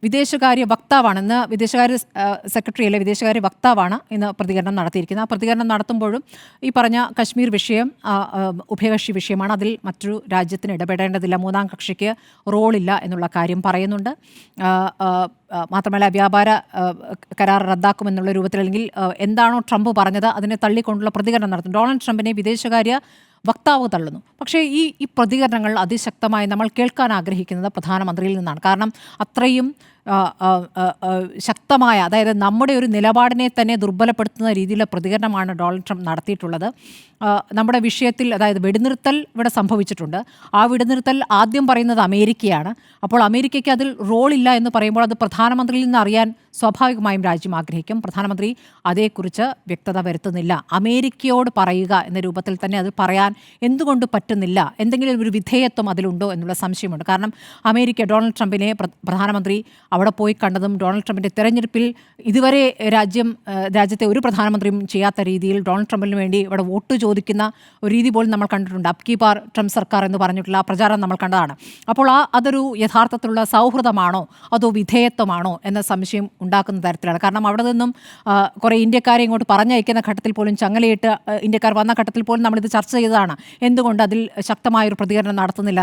വിദേശകാര്യ വക്താവാണ് വിദേശകാര്യ സെക്രട്ടറി അല്ലെ വിദേശകാര്യ വക്താവാണ് ഇന്ന് പ്രതികരണം നടത്തിയിരിക്കുന്നത്. ആ പ്രതികരണം നടത്തുമ്പോഴും ഈ പറഞ്ഞ കശ്മീർ വിഷയം ഉഭയകക്ഷി വിഷയമാണ്, അതിൽ മറ്റൊരു രാജ്യത്തിന് ഇടപെടേണ്ടതില്ല, മൂന്നാം കക്ഷിക്ക് റോളില്ല എന്നുള്ള കാര്യം പറയുന്നുണ്ട്. മാത്രമല്ല വ്യാപാര കരാർ റദ്ദാക്കുമെന്നുള്ള രൂപത്തിൽ അല്ലെങ്കിൽ എന്താണോ ട്രംപ് പറഞ്ഞത് അതിനെ തള്ളിക്കൊണ്ടുള്ള പ്രതികരണം നടത്തും. ഡൊണാൾഡ് ട്രംപിനെ വിദേശകാര്യ വക്താവ് തള്ളുന്നു. പക്ഷേ ഈ പ്രതികരണങ്ങൾ അതിശക്തമായി നമ്മൾ കേൾക്കാൻ ആഗ്രഹിക്കുന്നത് പ്രധാനമന്ത്രിയിൽ നിന്നാണ്. കാരണം അത്രയും ശക്തമായ, അതായത് നമ്മുടെ ഒരു നിലപാടിനെ തന്നെ ദുർബലപ്പെടുത്തുന്ന രീതിയിലുള്ള പ്രതികരണമാണ് ഡൊണാൾഡ് ട്രംപ് നടത്തിയിട്ടുള്ളത്. നമ്മുടെ വിഷയത്തിൽ, അതായത് വെടിനിർത്തൽ ഇവിടെ സംഭവിച്ചിട്ടുണ്ട്. ആ വെടിനിർത്തൽ ആദ്യം പറയുന്നത് അമേരിക്കയാണ്. അപ്പോൾ അമേരിക്കയ്ക്ക് അതിൽ റോളില്ല എന്ന് പറയുമ്പോൾ അത് പ്രധാനമന്ത്രിയിൽ നിന്ന് അറിയാൻ സ്വാഭാവികമായും രാജ്യം ആഗ്രഹിക്കും. പ്രധാനമന്ത്രി അതേക്കുറിച്ച് വ്യക്തത വരുത്തുന്നില്ല. അമേരിക്കയോട് പറയുക എന്ന രൂപത്തിൽ തന്നെ അത് പറയാൻ എന്തുകൊണ്ട് പറ്റുന്നില്ല? എന്തെങ്കിലും ഒരു വിധേയത്വം അതിലുണ്ടോ എന്നുള്ള സംശയമുണ്ട്. കാരണം അമേരിക്ക ഡൊണാൾഡ് ട്രംപിനെ പ്രധാനമന്ത്രി അവിടെ പോയി കണ്ടതും ഡൊണാൾഡ് ട്രംപിൻ്റെ തെരഞ്ഞെടുപ്പിൽ ഇതുവരെ രാജ്യത്തെ ഒരു പ്രധാനമന്ത്രിയും ചെയ്യാത്ത രീതിയിൽ ഡൊണാൾഡ് ട്രംപിന് വേണ്ടി ഇവിടെ വോട്ട് ചോദിക്കുന്ന ഒരു രീതി പോലും നമ്മൾ കണ്ടിട്ടുണ്ട്. അബ് കി ബാർ ട്രംപ് സർക്കാർ എന്ന് പറഞ്ഞിട്ടുള്ള ആ പ്രചാരണം നമ്മൾ കണ്ടതാണ്. അപ്പോൾ അതൊരു യഥാർത്ഥത്തിലുള്ള സൗഹൃദമാണോ അതോ വിധേയത്വമാണോ എന്ന സംശയം ഉണ്ടാക്കുന്ന തരത്തിലാണ്. കാരണം അവിടെ നിന്നും കുറേ ഇന്ത്യക്കാരെ ഇങ്ങോട്ട് പറഞ്ഞയക്കുന്ന ഘട്ടത്തിൽ പോലും, ചങ്ങലയിട്ട് ഇന്ത്യക്കാർ വന്ന ഘട്ടത്തിൽ പോലും നമ്മളിത് ചർച്ച ചെയ്തതാണ്. എന്തുകൊണ്ട് അതിൽ ശക്തമായൊരു പ്രതികരണം നടത്തുന്നില്ല?